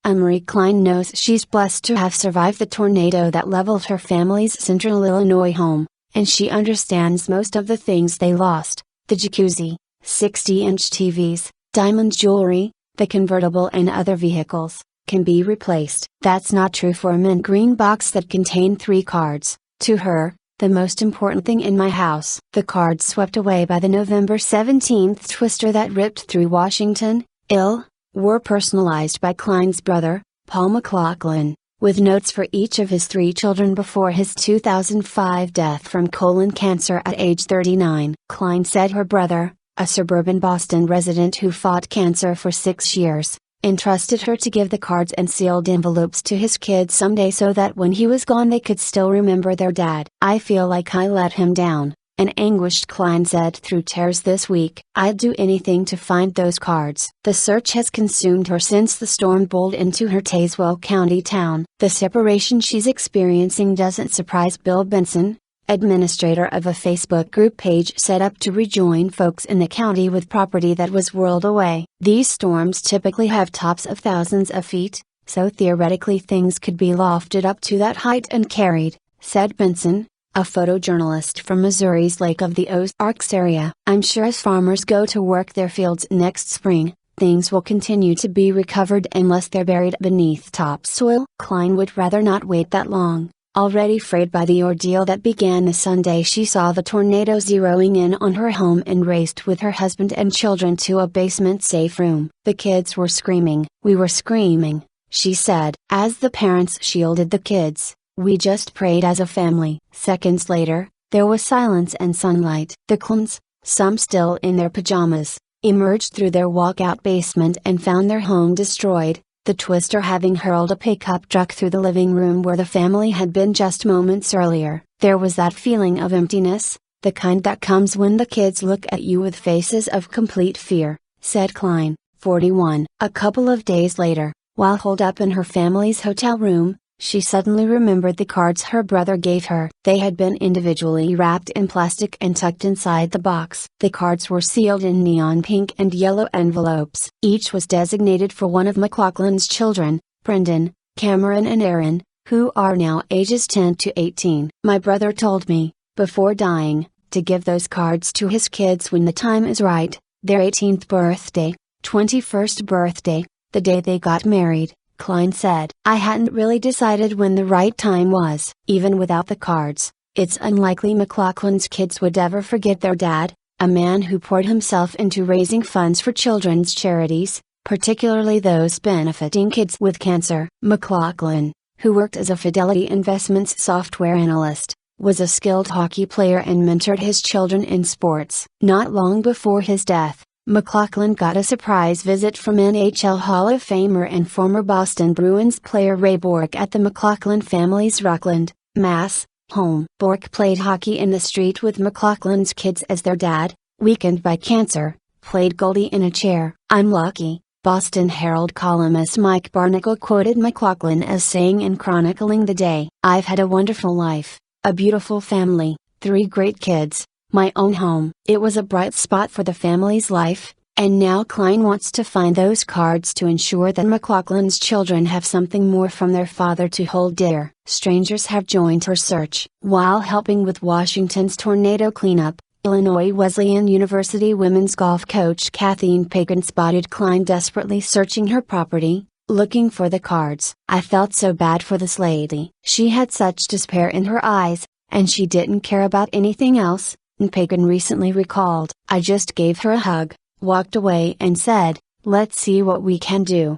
Annmarie Klein knows she's blessed to have survived the tornado that leveled her family's central Illinois home, and she understands most of the things they lost: the jacuzzi, 60-inch TVs, diamond jewelry, the convertible, and other vehicles can be replaced. That's not true for a mint green box that contained 3 cards. To her, the most important thing in my house. The cards swept away by the November 17th twister that ripped through Washington, ill, were personalized by Klein's brother, Paul McLaughlin, with notes for each of his 3 children before his 2005 death from colon cancer at age 39. Klein said her brother, a suburban Boston resident who fought cancer for 6 years, entrusted her to give the cards and sealed envelopes to his kids someday so that when he was gone they could still remember their dad. "I feel like I let him down," an anguished Klein said through tears this week. "I'd do anything to find those cards." The search has consumed her since the storm bowled into her Tazewell County town. The separation she's experiencing doesn't surprise Bill Benson, administrator of a Facebook group page set up to rejoin folks in the county with property that was whirled away. "These storms typically have tops of thousands of feet, so theoretically things could be lofted up to that height and carried," said Benson, a photojournalist from Missouri's Lake of the Ozarks area. "I'm sure as farmers go to work their fields next spring, things will continue to be recovered unless they're buried beneath topsoil." Klein would rather not wait that long, already frayed by the ordeal that began the Sunday she saw the tornado zeroing in on her home and raced with her husband and children to a basement-safe room. "The kids were screaming. We were screaming," she said. As the parents shielded the kids, "We just prayed as a family." Seconds later, there was silence and sunlight. The Kleins, some still in their pajamas, emerged through their walkout basement and found their home destroyed, the twister having hurled a pickup truck through the living room where the family had been just moments earlier. "There was that feeling of emptiness, the kind that comes when the kids look at you with faces of complete fear," said Klein, 41. A couple of days later, while holed up in her family's hotel room, she suddenly remembered the cards her brother gave her. They had been individually wrapped in plastic and tucked inside the box. The cards were sealed in neon pink and yellow envelopes. Each was designated for one of McLaughlin's children, Brendan, Cameron and Aaron, who are now ages 10 to 18. "My brother told me, before dying, to give those cards to his kids when the time is right, their 18th birthday, 21st birthday, the day they got married," Klein said. "I hadn't really decided when the right time was." Even without the cards, it's unlikely McLaughlin's kids would ever forget their dad, a man who poured himself into raising funds for children's charities, particularly those benefiting kids with cancer. McLaughlin, who worked as a Fidelity Investments software analyst, was a skilled hockey player and mentored his children in sports. Not long before his death, McLaughlin got a surprise visit from NHL Hall of Famer and former Boston Bruins player Ray Bourque at the McLaughlin family's Rockland, Mass. home. Bourque played hockey in the street with McLaughlin's kids as their dad, weakened by cancer, played goalie in a chair. "I'm lucky," Boston Herald columnist Mike Barnacle quoted McLaughlin as saying in chronicling the day. "I've had a wonderful life, a beautiful family, 3 great kids, my own home." It was a bright spot for the family's life, and now Klein wants to find those cards to ensure that McLaughlin's children have something more from their father to hold dear. Strangers have joined her search. While helping with Washington's tornado cleanup, Illinois Wesleyan University women's golf coach Kathleen Pagan spotted Klein desperately searching her property, looking for the cards. "I felt so bad for this lady. She had such despair in her eyes, and she didn't care about anything else," Pagan recently recalled. "I just gave her a hug, walked away and said, 'Let's see what we can do.'"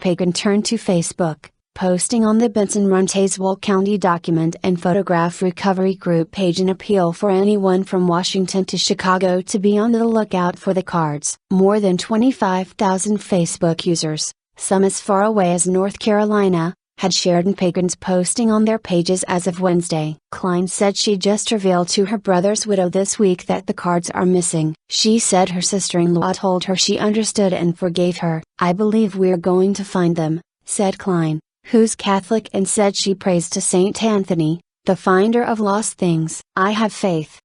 Pagan turned to Facebook, posting on the Benson-run Tazewell County Document and Photograph Recovery Group page an appeal for anyone from Washington to Chicago to be on the lookout for the cards. More than 25,000 Facebook users, some as far away as North Carolina, had shared Pagan's posting on their pages as of Wednesday. Klein said she just revealed to her brother's widow this week that the cards are missing. She said her sister-in-law told her she understood and forgave her. "I believe we're going to find them," said Klein, who's Catholic and said she prays to Saint Anthony, the finder of lost things. "I have faith."